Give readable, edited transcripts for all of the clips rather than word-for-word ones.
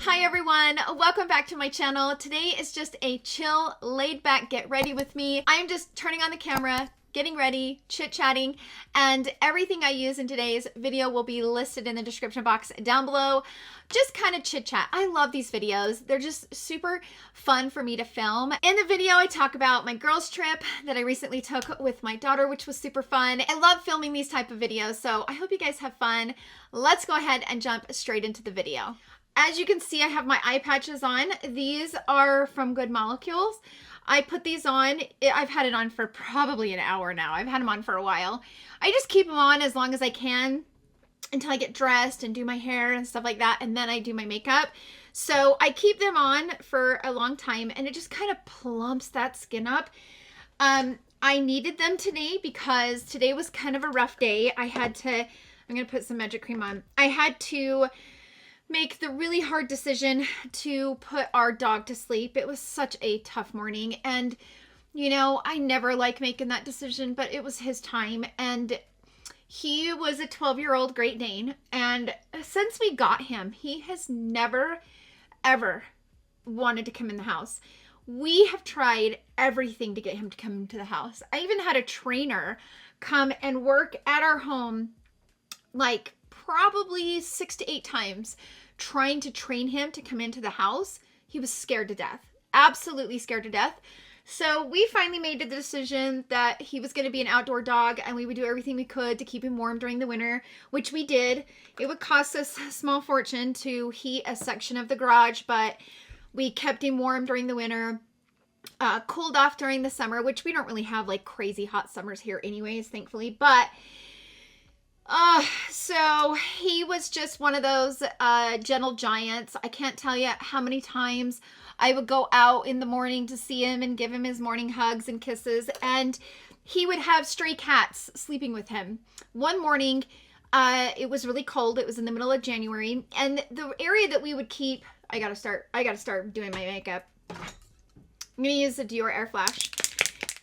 Hi everyone, welcome back to my channel. Today is just a chill, laid back, get ready with me. I'm just turning on the camera, getting ready, chit-chatting, and everything I use in today's video will be listed in the description box down below. Just kind of chit-chat. I love these videos. They're just super fun for me to film. In the video, I talk about my girls trip that I recently took with my daughter, which was super fun. I love filming these type of videos, so I hope you guys have fun. Let's go ahead and jump straight into the video. As you can see, I have my eye patches on. These are from Good Molecules. I put these on. I've had it on for probably an hour now. I've had them on for a while. I just keep them on as long as I can until I get dressed and do my hair and stuff like that, and then I do my makeup. So I keep them on for a long time, and it just kind of plumps that skin up. I needed them today because today was kind of a rough day. I'm going to put some magic cream on. I had to make the really hard decision to put our dog to sleep. It was such a tough morning, and you know, I never like making that decision, but it was his time, and he was a 12-year-old Great Dane, and since we got him, he has never, ever wanted to come in the house. We have tried everything to get him to come into the house. I even had a trainer come and work at our home like probably 6 to 8 times trying to train him to come into the house. He was scared to death, absolutely scared to death. So we finally made the decision that he was going to be an outdoor dog, and we would do everything we could to keep him warm during the winter, which we did. It would cost us a small fortune to heat a section of the garage, but we kept him warm during the winter, cooled off during the summer, which we don't really have like crazy hot summers here anyways, thankfully, but so he was just one of those gentle giants. I can't tell you how many times I would go out in the morning to see him and give him his morning hugs and kisses, and he would have stray cats sleeping with him. One morning, it was really cold. It was in the middle of January, and the area that we would keep, I gotta start doing my makeup. I'm gonna use the Dior Airflash.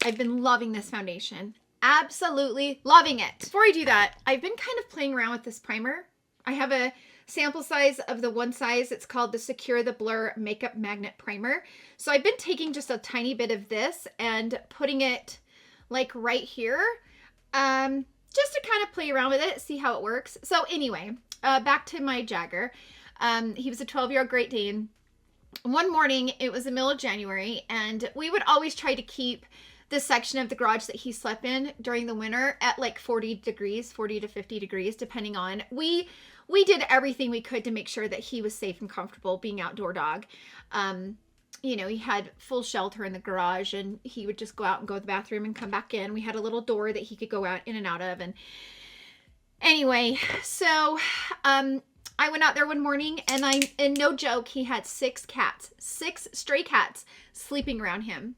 I've been loving this foundation. Absolutely loving it. Before I do that, I've been kind of playing around with this primer. I have a sample size of the one size. It's called the Secure the Blur Makeup Magnet Primer. So I've been taking just a tiny bit of this and putting it like right here, just to kind of play around with it, see how it works. So anyway, back to my Jagger. He was a 12-year-old Great Dane. One morning, it was the middle of January, and we would always try to keep the section of the garage that he slept in during the winter at like 40 degrees, 40 to 50 degrees, depending on. We did everything we could to make sure that he was safe and comfortable being outdoor dog. You know, he had full shelter in the garage, and he would just go out and go to the bathroom and come back in. We had a little door that he could go out in and out of. And anyway, so I went out there one morning, and no joke, he had 6 stray cats sleeping around him.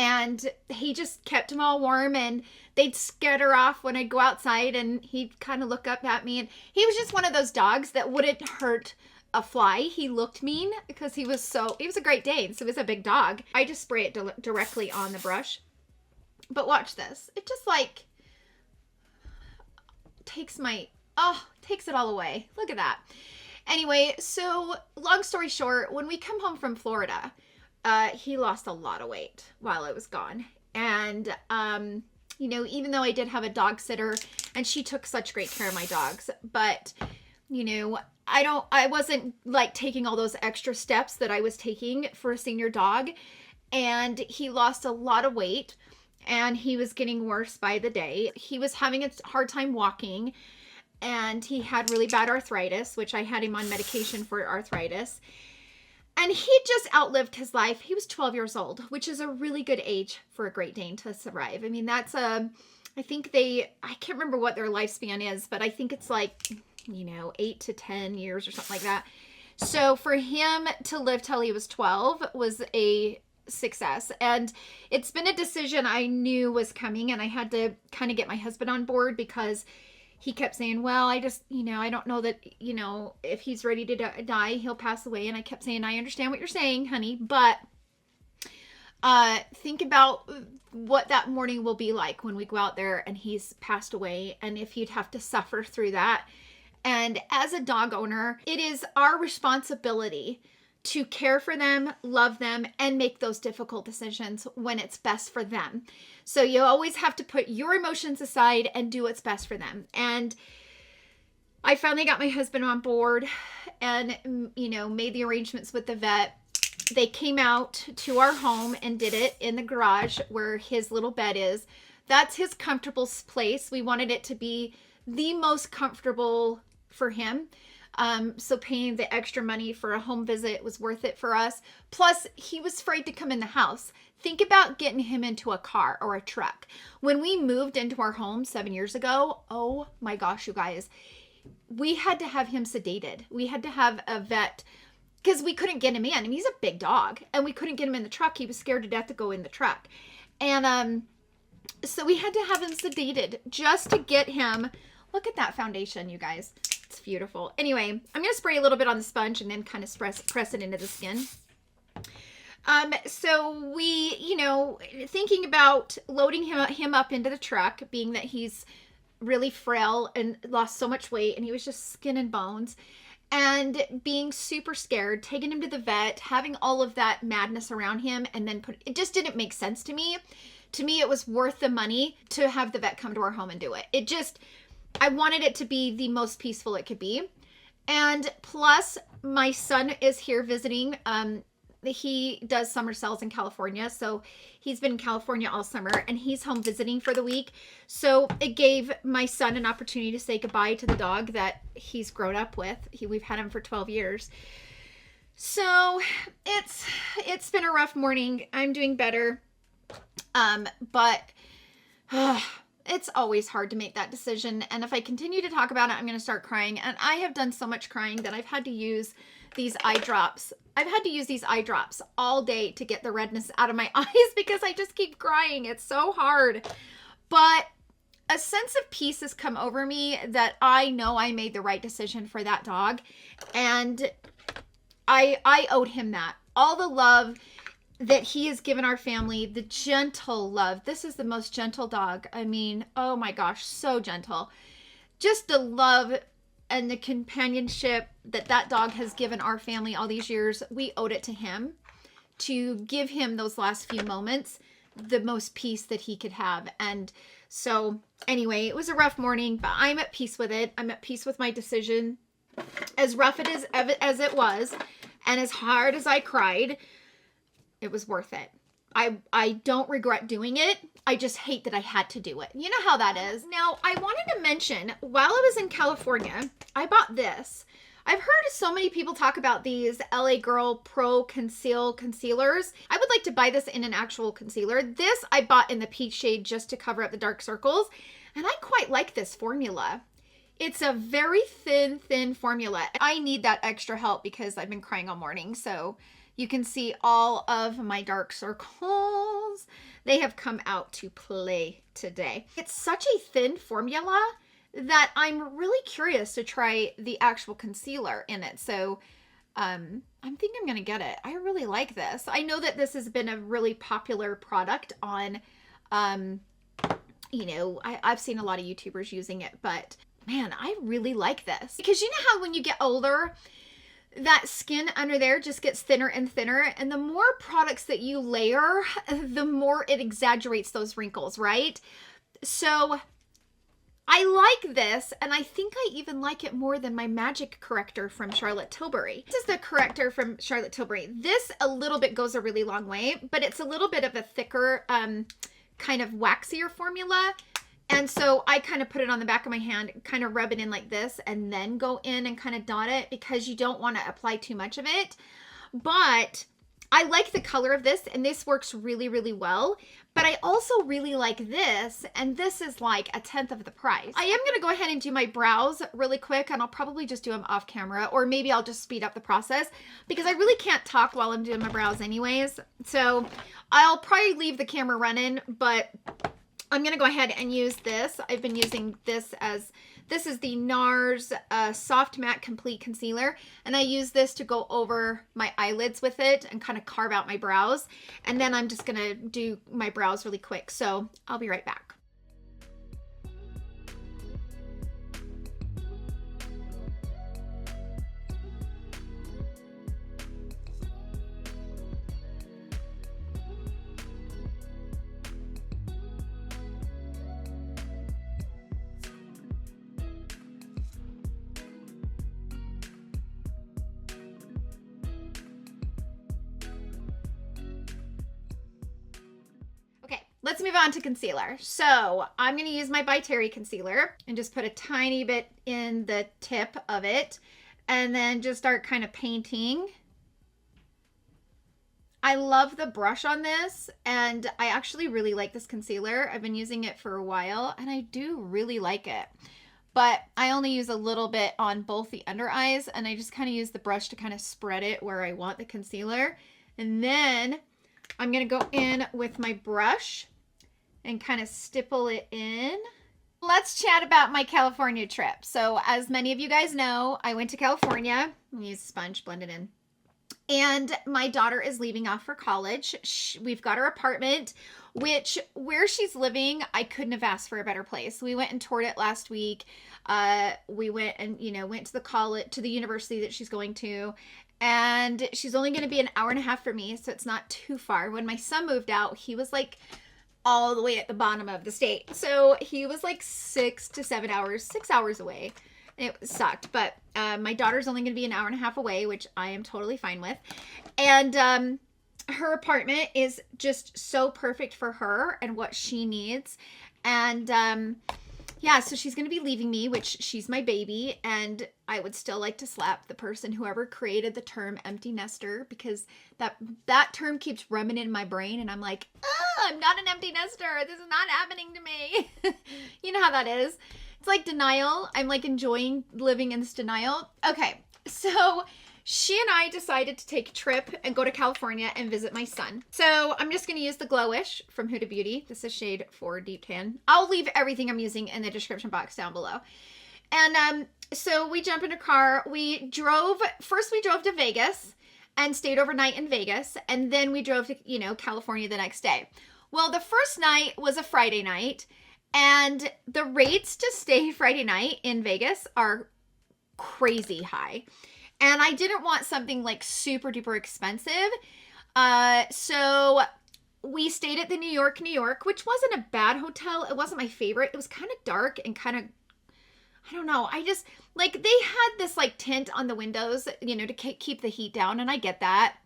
And he just kept them all warm, and they'd scatter off when I'd go outside, and he'd kind of look up at me. And he was just one of those dogs that wouldn't hurt a fly. He looked mean because he was a Great Dane, so he was a big dog. I just spray it directly on the brush. But watch this. It just like takes it all away. Look at that. Anyway, so long story short, when we come home from Florida, he lost a lot of weight while I was gone. And, you know, even though I did have a dog sitter and she took such great care of my dogs, but, you know, I wasn't like taking all those extra steps that I was taking for a senior dog. And he lost a lot of weight, and he was getting worse by the day. He was having a hard time walking, and he had really bad arthritis, which I had him on medication for arthritis. And he just outlived his life. He was 12 years old, which is a really good age for a Great Dane to survive. I mean, that's I can't remember what their lifespan is, but I think it's like, you know, 8 to 10 years or something like that. So for him to live till he was 12 was a success. And it's been a decision I knew was coming, and I had to kind of get my husband on board because he kept saying, well, I just, you know, I don't know that, you know, if he's ready to die, he'll pass away. And I kept saying, I understand what you're saying, honey, but think about what that morning will be like when we go out there and he's passed away, and if he'd have to suffer through that. And as a dog owner, it is our responsibility to care for them, love them, and make those difficult decisions when it's best for them. So you always have to put your emotions aside and do what's best for them. And I finally got my husband on board and, you know, made the arrangements with the vet. They came out to our home and did it in the garage where his little bed is. That's his comfortable place. We wanted it to be the most comfortable for him. So paying the extra money for a home visit was worth it for us. Plus, he was afraid to come in the house. Think about getting him into a car or a truck. When we moved into our home 7 years ago, oh my gosh, you guys, we had to have him sedated. We had to have a vet because we couldn't get him in. And he's a big dog. And we couldn't get him in the truck. He was scared to death to go in the truck. And so we had to have him sedated just to get him. Look at that foundation, you guys. It's beautiful. Anyway, I'm going to spray a little bit on the sponge and then kind of press it into the skin. So we, you know, thinking about loading him up into the truck, being that he's really frail and lost so much weight and he was just skin and bones, and being super scared, taking him to the vet, having all of that madness around him, and then it just didn't make sense to me. To me, it was worth the money to have the vet come to our home and do it. It just, I wanted it to be the most peaceful it could be. And plus, my son is here visiting. He does summer sales in California. So he's been in California all summer and he's home visiting for the week. So it gave my son an opportunity to say goodbye to the dog that he's grown up with. We've had him for 12 years. So it's been a rough morning. I'm doing better. But it's always hard to make that decision. And if I continue to talk about it, I'm going to start crying. And I have done so much crying that I've had to use these eye drops. I've had to use these eye drops all day to get the redness out of my eyes because I just keep crying. It's so hard. But a sense of peace has come over me that I know I made the right decision for that dog. And I owed him that. All the love that he has given our family, the gentle love. This is the most gentle dog. I mean, oh my gosh, so gentle. Just the love and the companionship that dog has given our family all these years. We owed it to him to give him those last few moments the most peace that he could have. And so anyway, it was a rough morning, but I'm at peace with it. I'm at peace with my decision. As rough as it was, and as hard as I cried, it was worth it. I don't regret doing it. I just hate that I had to do it. You know how that is. Now, I wanted to mention, while I was in California, I bought this. I've heard so many people talk about these LA Girl Pro Conceal concealers. I would like to buy this in an actual concealer. This I bought in the peach shade just to cover up the dark circles. And I quite like this formula. It's a very thin formula. I need that extra help because I've been crying all morning. So you can see all of my dark circles. They have come out to play today. It's such a thin formula that I'm really curious to try the actual concealer in it. So I'm thinking I'm gonna get it. I really like this. I know that this has been a really popular product on, you know, I've seen a lot of YouTubers using it, but man, I really like this. Because you know how when you get older, that skin under there just gets thinner and thinner, and the more products that you layer, the more it exaggerates those wrinkles, right? So I like this, and I think I even like it more than my Magic Corrector from Charlotte Tilbury. This is the Corrector from Charlotte Tilbury. This a little bit goes a really long way, but it's a little bit of a thicker, kind of waxier formula. And so I kind of put it on the back of my hand, kind of rub it in like this, and then go in and kind of dot it because you don't want to apply too much of it. But I like the color of this, and this works really, really well. But I also really like this, and this is like 1/10 of the price. I am going to go ahead and do my brows really quick, and I'll probably just do them off camera, or maybe I'll just speed up the process because I really can't talk while I'm doing my brows anyways. So I'll probably leave the camera running, but I'm going to go ahead and use this. I've been using this this is the NARS Soft Matte Complete Concealer. And I use this to go over my eyelids with it and kind of carve out my brows. And then I'm just going to do my brows really quick. So I'll be right back. let's move on to concealer. So I'm going to use my By Terry concealer and just put a tiny bit in the tip of it and then just start kind of painting. I love the brush on this, and I actually really like this concealer. I've been using it for a while and I do really like it. But I only use a little bit on both the under eyes, and I just kind of use the brush to kind of spread it where I want the concealer. And then I'm going to go in with my brush and kind of stipple it in. Let's chat about my California trip. So as many of you guys know, I went to California. Let me use a sponge, blend it in. And my daughter is leaving off for college. We've got her apartment, which where she's living, I couldn't have asked for a better place. We went and toured it last week. We went and, went to the college, to the university that she's going to. And she's only going to be an hour and a half for me, so it's not too far. When my son moved out, he was like all the way at the bottom of the state. So he was like 6 to 7 hours, 6 hours away. It sucked, but my daughter's only going to be an hour and a half away, which I am totally fine with. And her apartment is just so perfect for her and what she needs. And yeah, so she's going to be leaving me, which she's my baby. And I would still like to slap the person, whoever created the term empty nester, because that term keeps rumming in my brain. And I'm like, oh, I'm not an empty nester. This is not happening to me. You know how that is. It's like denial. I'm like enjoying living in this denial. Okay, so she and I decided to take a trip and go to California and visit my son. So I'm just going to use the Glowish from Huda Beauty. This is shade 4 Deep Tan. I'll leave everything I'm using in the description box down below. And so we jump in a car. First we drove to Vegas and stayed overnight in Vegas. And then we drove to, California the next day. Well, the first night was a Friday night. And the rates to stay Friday night in Vegas are crazy high. And I didn't want something like super duper expensive. So we stayed at the New York, which wasn't a bad hotel. It wasn't my favorite. It was kind of dark and kind of, I don't know. I just, like, they had this like tint on the windows, to keep the heat down. And I get that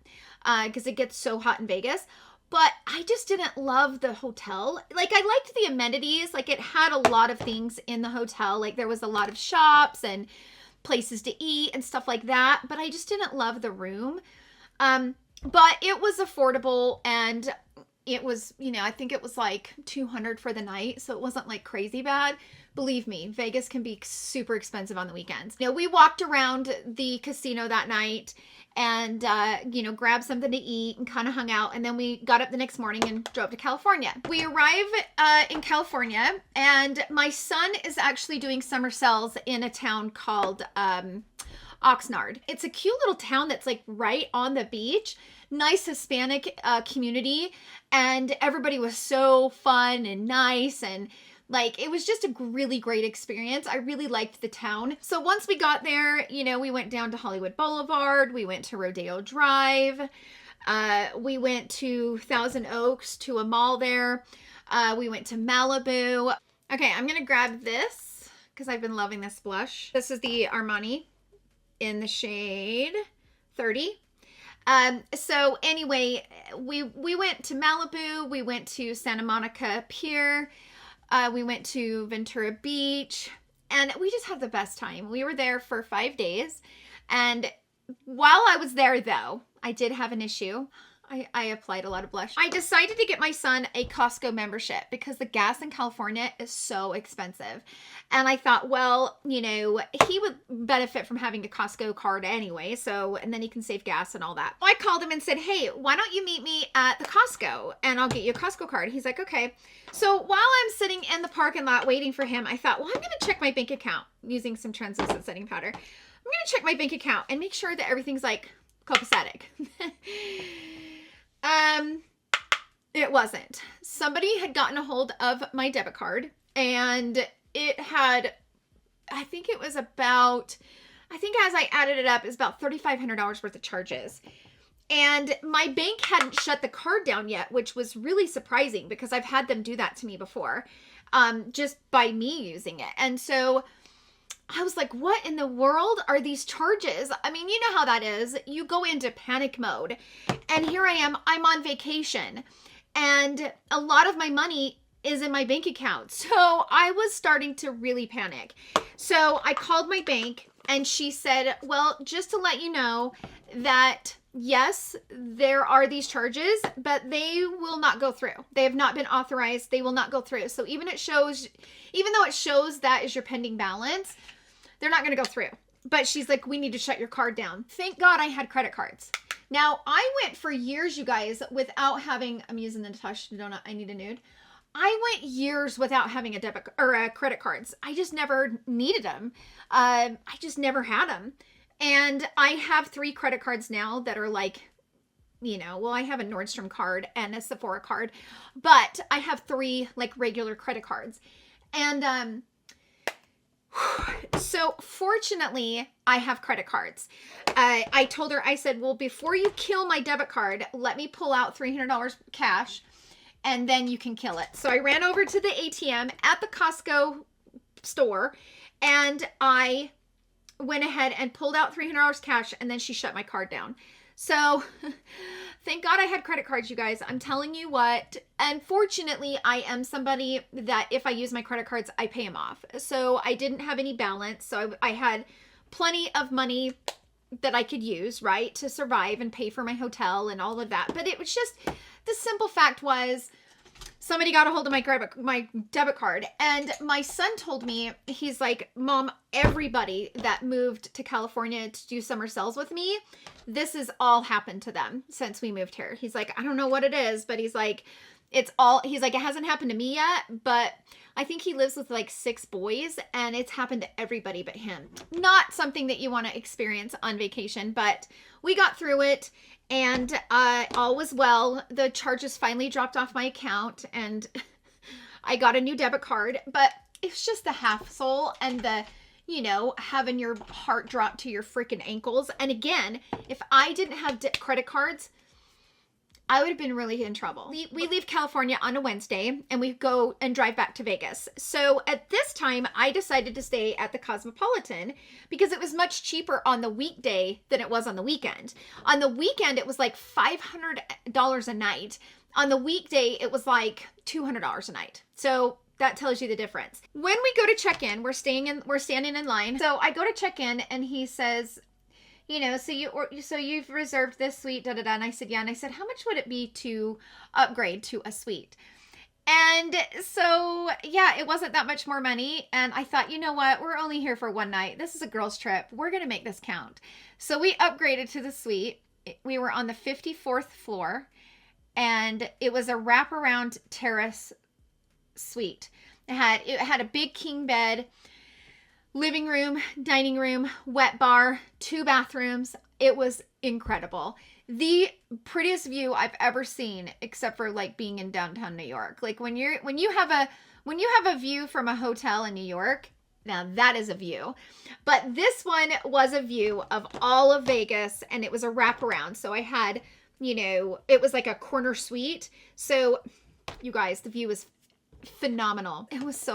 because it gets so hot in Vegas. But I just didn't love the hotel. Like, I liked the amenities. Like, it had a lot of things in the hotel. Like, there was a lot of shops and places to eat and stuff like that. But I just didn't love the room. But it was affordable, and it was, I think it was like $200 for the night. So it wasn't like crazy bad. Believe me, Vegas can be super expensive on the weekends. We walked around the casino that night and, grabbed something to eat and kind of hung out. And then we got up the next morning and drove to California. We arrive in California, and my son is actually doing summer sales in a town called Oxnard. It's a cute little town that's like right on the beach. Nice Hispanic community. And everybody was so fun and nice, and like, it was just a really great experience. I really liked the town. So once we got there, we went down to Hollywood Boulevard. We went to Rodeo Drive. We went to Thousand Oaks, to a mall there. We went to Malibu. Okay, I'm going to grab this because I've been loving this blush. This is the Armani in the shade 30. So anyway, we went to Malibu. We went to Santa Monica Pier. We went to Ventura Beach, and we just had the best time. We were there for 5 days, and while I was there, though, I did have an issue. I applied a lot of blush. I decided to get my son a Costco membership because the gas in California is so expensive. And I thought, well, he would benefit from having a Costco card anyway. And then he can save gas and all that. I called him and said, hey, why don't you meet me at the Costco and I'll get you a Costco card. He's like, okay. So while I'm sitting in the parking lot waiting for him, I thought, well, I'm going to check my bank account using some translucent setting powder. I'm going to check my bank account and make sure that everything's like copacetic. It wasn't. Somebody had gotten a hold of my debit card, and it had, I think as I added it up, it's about $3,500 worth of charges. And my bank hadn't shut the card down yet, which was really surprising because I've had them do that to me before, just by me using it. And so I was like, what in the world are these charges? I mean, you know how that is. You go into panic mode. And here I am, I'm on vacation. and a lot of my money is in my bank account. So I was starting to really panic. So I called my bank and she said, well, just to let you know that yes, there are these charges, but they will not go through. They have not been authorized. They will not go through. So even though it shows that is your pending balance, they're not going to go through. But she's like, we need to shut your card down. Thank God I had credit cards. Now, I went for years, you guys, without having, I'm using the Natasha donut, I need a nude. I went years without having a debit or credit cards. I just never needed them. I just never had them. And I have 3 credit cards now that are like, you know, well, I have a Nordstrom card and a Sephora card, but I have 3 like regular credit cards. And so fortunately, I have credit cards. I told her, I said, well, before you kill my debit card, let me pull out $300 cash and then you can kill it. So I ran over to the ATM at the Costco store and I went ahead and pulled out $300 cash and then she shut my card down. So thank God I had credit cards, you guys. I'm telling you what, unfortunately, I am somebody that if I use my credit cards, I pay them off. So I didn't have any balance. So I had plenty of money that I could use, right, to survive and pay for my hotel and all of that. But it was just, the simple fact was, somebody got a hold of my debit card, and my son told me, he's like, Mom, everybody that moved to California to do summer sales with me, this has all happened to them since we moved here. He's like, I don't know what it is, but he's like, he's like, it hasn't happened to me yet, but I think he lives with like 6 boys and it's happened to everybody but him. Not something that you want to experience on vacation, but we got through it. And all was well. The charges finally dropped off my account and I got a new debit card. But it's just the hassle and the, you know, having your heart drop to your freaking ankles. And again, if I didn't have credit cards, I would have been really in trouble. We leave California on a Wednesday and we go and drive back to Vegas. So at this time, I decided to stay at the Cosmopolitan because it was much cheaper on the weekday than it was on the weekend. On the weekend, it was like $500 a night. On the weekday, it was like $200 a night. So that tells you the difference. When we go to check in, we're standing in line. So I go to check in and he says, you know, so you've reserved this suite, da da da. And I said, yeah. And I said, how much would it be to upgrade to a suite? And so, yeah, it wasn't that much more money. And I thought, you know what? We're only here for one night. This is a girls' trip. We're going to make this count. So we upgraded to the suite. We were on the 54th floor and it was a wraparound terrace suite. It had a big king bed, living room, dining room, wet bar, 2 bathrooms. It was incredible. The prettiest view I've ever seen, except for like being in downtown New York. Like when you have a view from a hotel in New York, now that is a view. But this one was a view of all of Vegas and it was a wraparound. So I had, you know, it was like a corner suite. So you guys, the view was phenomenal. It was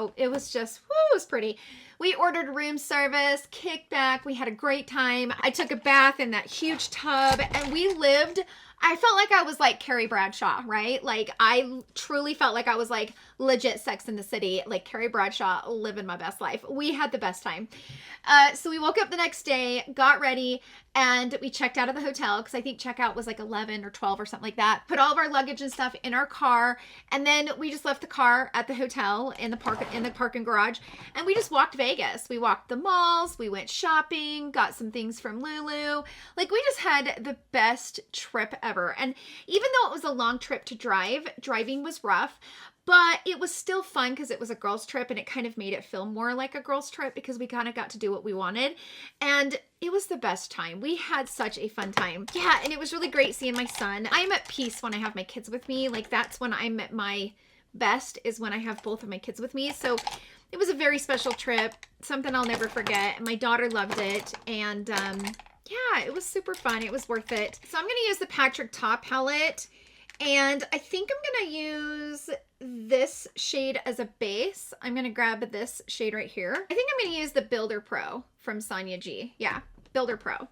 just, whoo, it was pretty. We ordered room service, kickback. We had a great time. I took a bath in that huge tub and we lived, I felt like I was like Carrie Bradshaw, right? Like I truly felt like I was like legit Sex in the City, like Carrie Bradshaw living my best life. We had the best time. So we woke up the next day, got ready, and we checked out of the hotel because I think checkout was like 11 or 12 or something like that. Put all of our luggage and stuff in our car, and then we just left the car at the hotel in the parking garage, and we just walked Vegas. We walked the malls, we went shopping, got some things from Lulu. Like we just had the best trip ever. And even though it was a long trip to driving was rough, but it was still fun because it was a girls' trip and it kind of made it feel more like a girls' trip because we kind of got to do what we wanted. And it was the best time. We had such a fun time. Yeah, and it was really great seeing my son. I'm at peace when I have my kids with me. Like that's when I'm at my best, is when I have both of my kids with me. So it was a very special trip, something I'll never forget. My daughter loved it. And yeah, it was super fun. It was worth it. So I'm going to use the Patrick Ta palette. And I think I'm going to use this shade as a base. I'm going to grab this shade right here. I think I'm going to use the Builder Pro from Sonia G. Yeah, Builder Pro.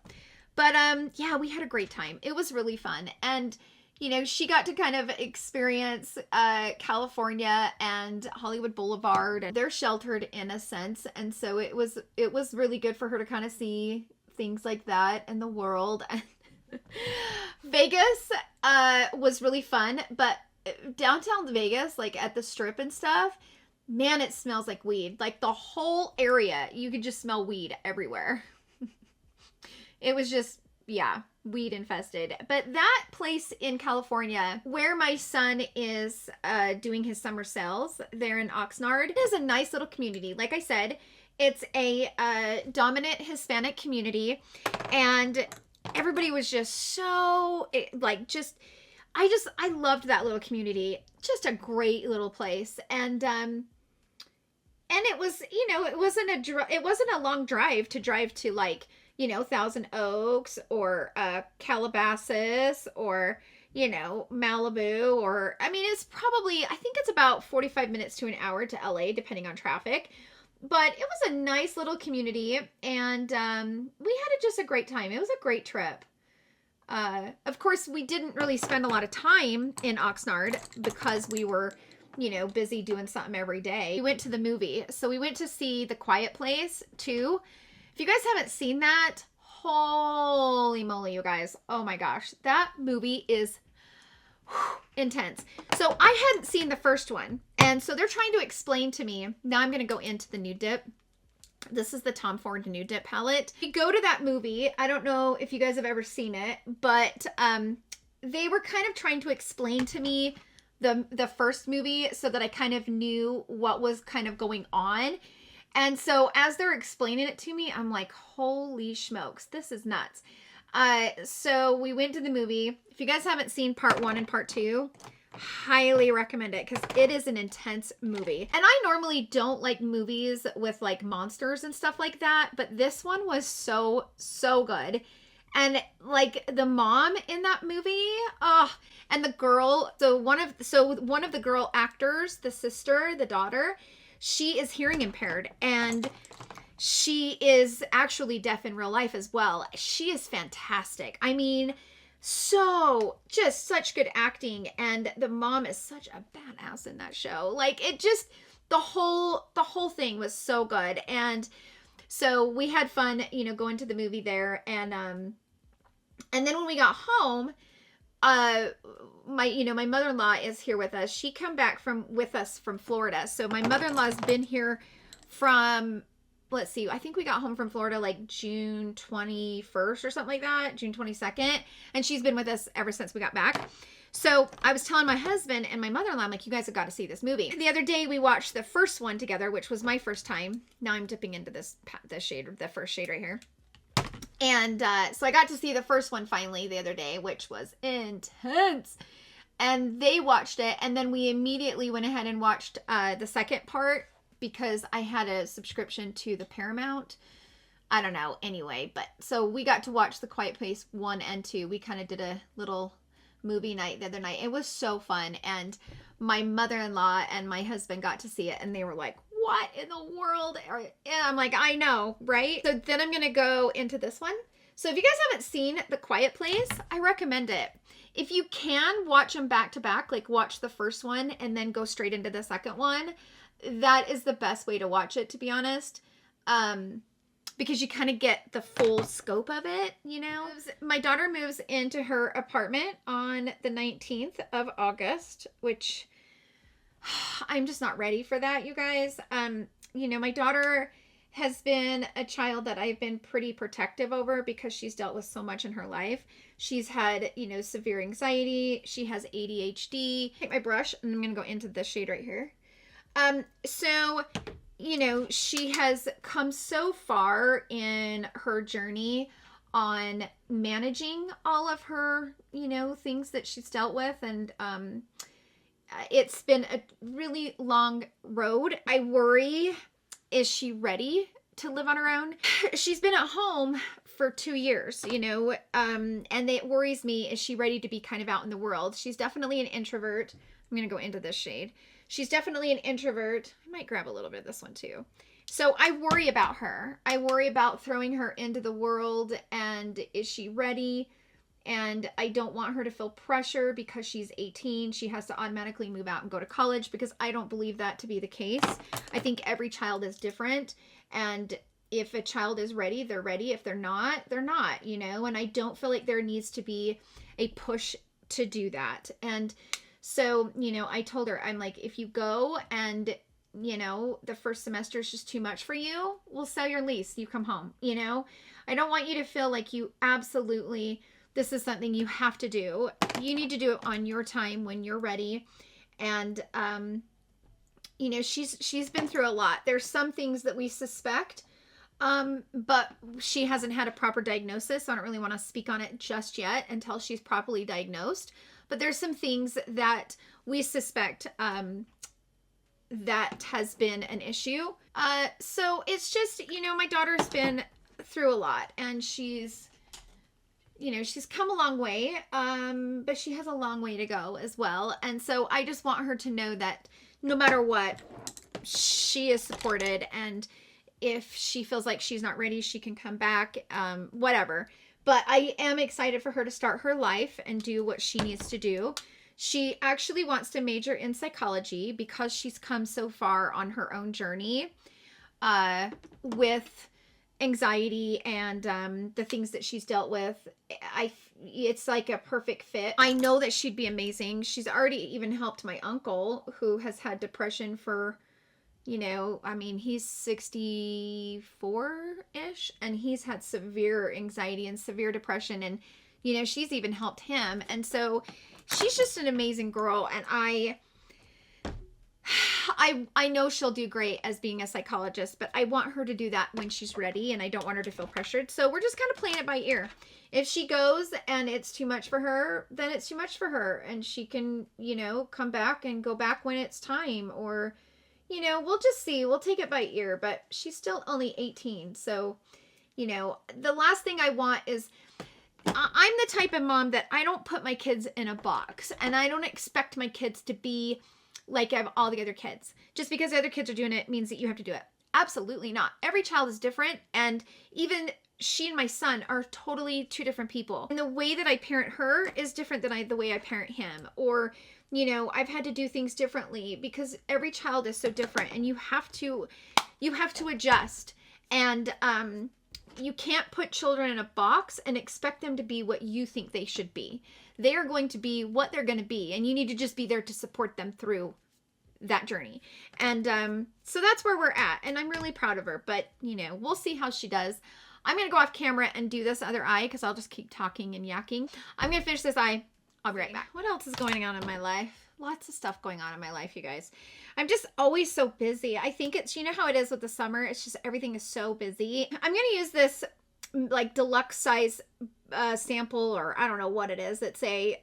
But yeah, we had a great time. It was really fun. And you know, she got to kind of experience California and Hollywood Boulevard. They're sheltered in a sense, and so it was really good for her to kind of see things like that in the world. Vegas was really fun, but downtown Vegas, like at the Strip and stuff, man, it smells like weed. Like the whole area, you could just smell weed everywhere. It was just, yeah, weed infested. But that place in California where my son is doing his summer sales there in Oxnard, it is a nice little community. Like I said, it's a dominant Hispanic community, and everybody was just so like, just I loved that little community. Just a great little place. And it was, you know, it wasn't a long drive to like, you know, Thousand Oaks or Calabasas or, you know, Malibu, or, I mean, it's probably, I think it's about 45 minutes to an hour to LA, depending on traffic. But it was a nice little community, and we had just a great time. It was a great trip. Of course, we didn't really spend a lot of time in Oxnard because we were, you know, busy doing something every day. We went to the movie. So we went to see The Quiet Place 2. If you guys haven't seen that, holy moly, you guys. Oh my gosh. That movie is intense. So I hadn't seen the first one. And so they're trying to explain to me. Now I'm going to go into the Nude Dip. This is the Tom Ford Nude Dip palette. If you go to that movie, I don't know if you guys have ever seen it, but they were kind of trying to explain to me the first movie so that I kind of knew what was kind of going on. And so as they're explaining it to me, I'm like, holy smokes, this is nuts. So we went to the movie. If you guys haven't seen part 1 and part 2, highly recommend it because it is an intense movie. And I normally don't like movies with like monsters and stuff like that, but this one was so good. And like the mom in that movie, and the girl, so one of the girl actors, the sister, the daughter, she is hearing impaired, and she is actually deaf in real life as well. She is fantastic. I mean, so just such good acting, and the mom is such a badass in that show. Like, it just, the whole thing was so good. And so we had fun, you know, going to the movie there, and then when we got home, my mother-in-law is here with us. She come back with us from Florida. So my mother-in-law's been here from, let's see, I think we got home from Florida like June 21st or something like that, June 22nd. And she's been with us ever since we got back. So I was telling my husband and my mother-in-law, I'm like, you guys have got to see this movie. The other day we watched the first one together, which was my first time. Now I'm dipping into this shade, the first shade right here. And so I got to see the first one finally the other day, which was intense. And they watched it, and then we immediately went ahead and watched the second part because I had a subscription to the Paramount. I don't know, anyway. But so we got to watch The Quiet Place 1 and 2. We kind of did a little movie night the other night. It was so fun. And my mother-in-law and my husband got to see it, and they were like, what in the world? And I'm like, I know, right? So then I'm going to go into this one. So if you guys haven't seen The Quiet Place, I recommend it. If you can, watch them back to back, like watch the first one and then go straight into the second one. That is the best way to watch it, to be honest. Because you kind of get the full scope of it, you know? My daughter moves into her apartment on the 19th of August, which I'm just not ready for that, you guys. You know, my daughter has been a child that I've been pretty protective over because she's dealt with so much in her life. She's had, you know, severe anxiety. She has ADHD. Take my brush, and I'm going to go into this shade right here. So, you know, she has come so far in her journey on managing all of her, you know, things that she's dealt with. And, it's been a really long road. I worry, is she ready to live on her own? She's been at home for 2 years, you know, and it worries me, is she ready to be kind of out in the world? She's definitely an introvert. I'm going to go into this shade. She's definitely an introvert. I might grab a little bit of this one too. So I worry about her. I worry about throwing her into the world, and is she ready? And I don't want her to feel pressure because she's 18. She has to automatically move out and go to college, because I don't believe that to be the case. I think every child is different. And if a child is ready, they're ready. If they're not, they're not, you know? And I don't feel like there needs to be a push to do that. And so, you know, I told her, I'm like, if you go and, you know, the first semester is just too much for you, we'll sell your lease. You come home, you know? I don't want you to feel like you absolutely, this is something you have to do. You need to do it on your time when you're ready. And, you know, she's been through a lot. There's some things that we suspect, but she hasn't had a proper diagnosis. So I don't really want to speak on it just yet until she's properly diagnosed. But there's some things that we suspect, that has been an issue. So it's just, you know, my daughter's been through a lot, and she's, you know, she's come a long way, but she has a long way to go as well. And so I just want her to know that no matter what, she is supported, and if she feels like she's not ready, she can come back, whatever. But I am excited for her to start her life and do what she needs to do. She actually wants to major in psychology because she's come so far on her own journey, with anxiety and the things that she's dealt with. It's like a perfect fit. I know that she'd be amazing. She's already even helped my uncle, who has had depression for, you know, I mean, he's 64-ish, and he's had severe anxiety and severe depression, and, you know, she's even helped him. And so she's just an amazing girl, and I know she'll do great as being a psychologist, but I want her to do that when she's ready, and I don't want her to feel pressured. So we're just kind of playing it by ear. If she goes and it's too much for her, then it's too much for her, and she can, you know, come back and go back when it's time, or, you know, we'll just see. We'll take it by ear, but she's still only 18. So, you know, the last thing I want is, I'm the type of mom that I don't put my kids in a box, and I don't expect my kids to be like all the other kids. Just because the other kids are doing it means that you have to do it. Absolutely not. Every child is different, and even she and my son are totally two different people. And the way that I parent her is different than the way I parent him. Or, you know, I've had to do things differently because every child is so different, and you have to adjust. And you can't put children in a box and expect them to be what you think they should be. They are going to be what they're going to be, and you need to just be there to support them through that journey. And so that's where we're at, and I'm really proud of her. But, you know, we'll see how she does. I'm going to go off camera and do this other eye because I'll just keep talking and yakking. I'm going to finish this eye. I'll be right back. What else is going on in my life? Lots of stuff going on in my life, you guys. I'm just always so busy. I think it's, you know how it is with the summer? It's just everything is so busy. I'm going to use this like deluxe size sample, or I don't know what it is. It's a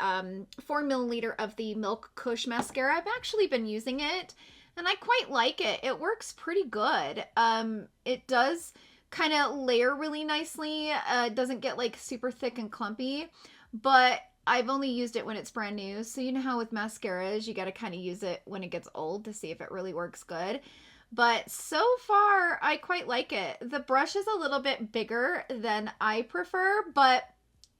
4 milliliter of the Milk Kush mascara. I've actually been using it, and I quite like it. It works pretty good. It does kind of layer really nicely. It doesn't get like super thick and clumpy, but I've only used it when it's brand new. So you know how with mascaras, you got to kind of use it when it gets old to see if it really works good. But so far, I quite like it. The brush is a little bit bigger than I prefer, but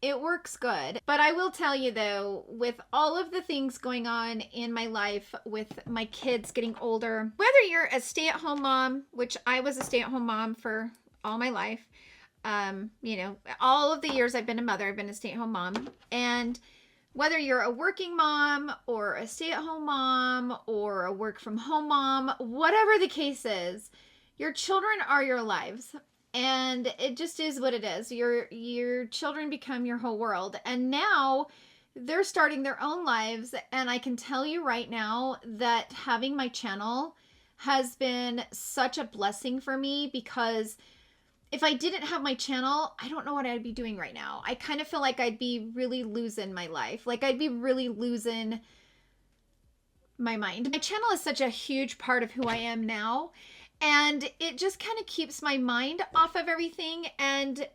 it works good. But I will tell you though, with all of the things going on in my life, with my kids getting older, whether you're a stay-at-home mom, which I was a stay-at-home mom for all my life, you know, all of the years I've been a mother, I've been a stay-at-home mom. And whether you're a working mom or a stay-at-home mom or a work-from-home mom, whatever the case is, your children are your lives. And it just is what it is. Your children become your whole world. And now they're starting their own lives. And I can tell you right now that having my channel has been such a blessing for me, because if I didn't have my channel, I don't know what I'd be doing right now. I kind of feel like I'd be really losing my life. Like I'd be really losing my mind. My channel is such a huge part of who I am now. And it just kind of keeps my mind off of everything. And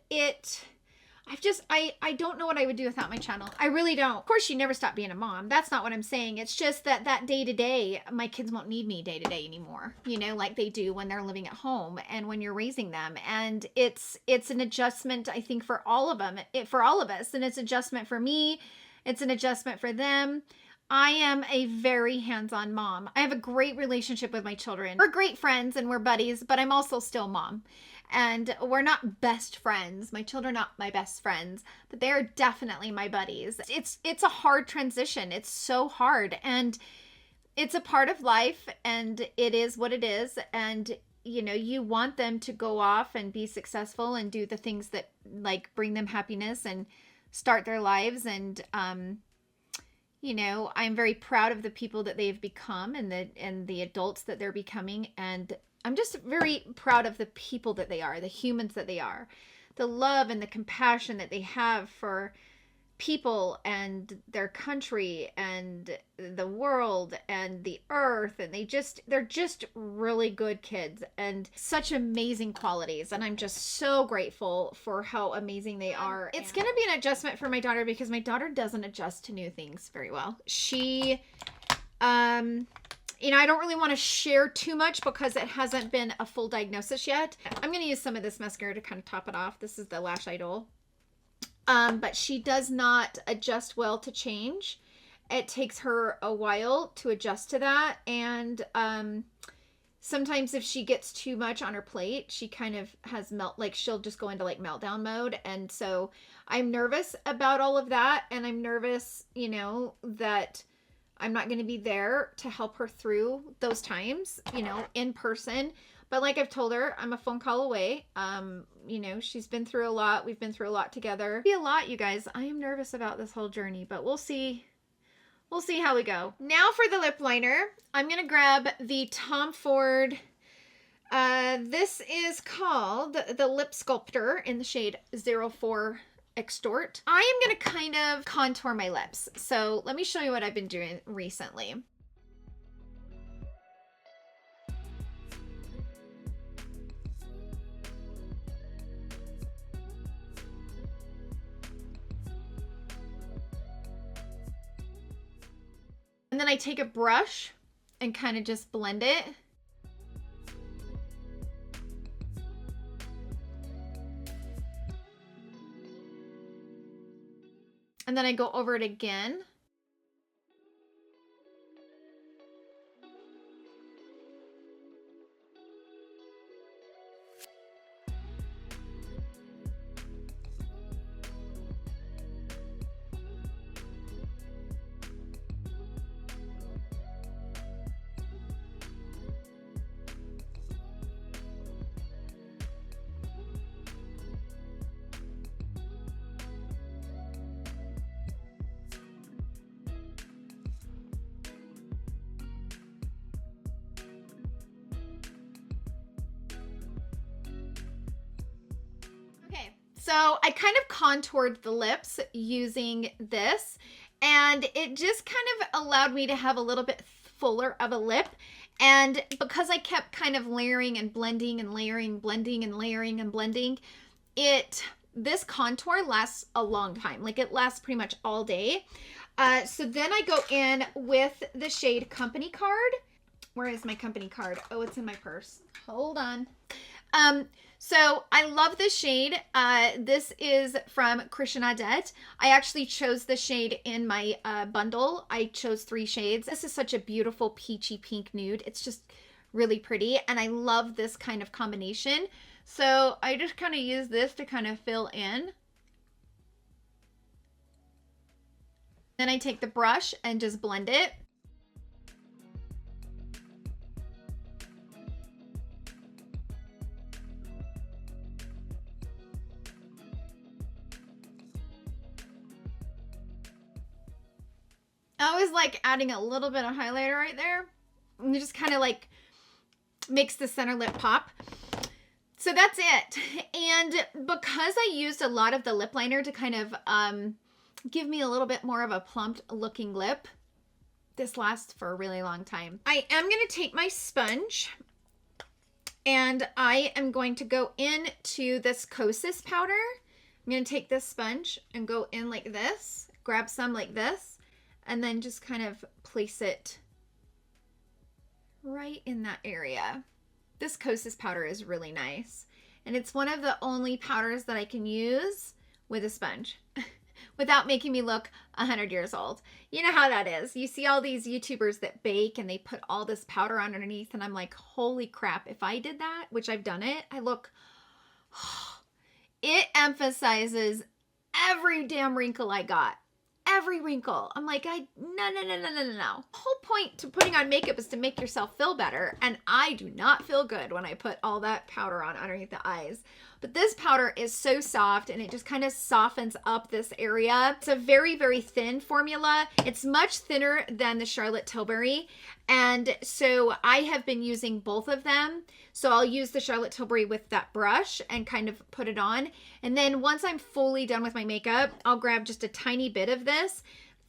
I don't know what I would do without my channel. I really don't. Of course, you never stop being a mom. That's not what I'm saying. It's just that day to day, my kids won't need me day to day anymore, you know, like they do when they're living at home and when you're raising them. And it's an adjustment, I think, for all of them, for all of us. And it's an adjustment for me. It's an adjustment for them. I am a very hands-on mom. I have a great relationship with my children. We're great friends and we're buddies, but I'm also still mom. And we're not best friends. My children are not my best friends, but they're definitely my buddies. It's a hard transition. It's so hard. And it's a part of life and it is what it is. And you know, you want them to go off and be successful and do the things that like bring them happiness and start their lives. And, you know, I'm very proud of the people that they've become and the adults that they're becoming. And I'm just very proud of the people that they are, the humans that they are, the love and the compassion that they have for people and their country and the world and the earth. And they're just really good kids and such amazing qualities. And I'm just so grateful for how amazing they are. It's going to be an adjustment for my daughter because my daughter doesn't adjust to new things very well. She, you know, I don't really want to share too much because it hasn't been a full diagnosis yet. I'm going to use some of this mascara to kind of top it off. This is the Lash Idol. But she does not adjust well to change. It takes her a while to adjust to that. And sometimes if she gets too much on her plate, she kind of has she'll just go into like meltdown mode. And so I'm nervous about all of that. And I'm nervous, you know, that I'm not going to be there to help her through those times, you know, in person. But like I've told her, I'm a phone call away. You know, she's been through a lot. We've been through a lot together. It'll be a lot, you guys. I am nervous about this whole journey, but we'll see. We'll see how we go. Now for the lip liner, I'm going to grab the Tom Ford. This is called the Lip Sculptor in the shade 04 Extort. I am going to kind of contour my lips. So let me show you what I've been doing recently. And then I take a brush and kind of just blend it. And then I go over it again. So I kind of contoured the lips using this, and it just kind of allowed me to have a little bit fuller of a lip. And because I kept kind of layering and blending and layering, blending and layering and blending, this contour lasts a long time. Like it lasts pretty much all day. So then I go in with the shade Company Card. Where is my company card? Oh, it's in my purse. Hold on. So I love this shade. This is from Christian Adet. I actually chose the shade in my bundle. I chose 3 shades. This is such a beautiful peachy pink nude. It's just really pretty. And I love this kind of combination. So I just kind of use this to kind of fill in. Then I take the brush and just blend it. I always like adding a little bit of highlighter right there. And it just kind of like makes the center lip pop. So that's it. And because I used a lot of the lip liner to kind of give me a little bit more of a plumped looking lip, this lasts for a really long time. I am going to take my sponge and I am going to go into this Kosas powder. I'm going to take this sponge and go in like this, grab some like this, and then just kind of place it right in that area. This Kosas powder is really nice. And it's one of the only powders that I can use with a sponge without making me look 100 years old. You know how that is. You see all these YouTubers that bake and they put all this powder underneath, and I'm like, holy crap, if I did that, which I've done it, I look, it emphasizes every damn wrinkle I got. Every wrinkle. I'm like, no. The whole point to putting on makeup is to make yourself feel better, and I do not feel good when I put all that powder on underneath the eyes. But this powder is so soft, and it just kind of softens up this area. It's a very, very thin formula. It's much thinner than the Charlotte Tilbury, and so I have been using both of them. So I'll use the Charlotte Tilbury with that brush and kind of put it on. And then once I'm fully done with my makeup, I'll grab just a tiny bit of this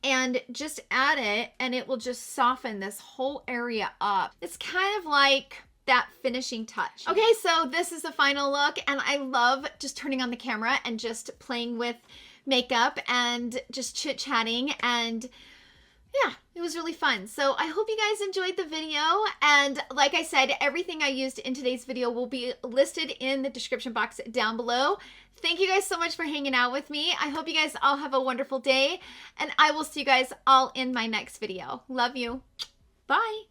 and just add it, and it will just soften this whole area up. It's kind of like that finishing touch. Okay, so this is the final look, and I love just turning on the camera and just playing with makeup and just chit-chatting, and yeah, it was really fun. So I hope you guys enjoyed the video. And like I said, everything I used in today's video will be listed in the description box down below. Thank you guys so much for hanging out with me. I hope you guys all have a wonderful day, and I will see you guys all in my next video. Love you. Bye.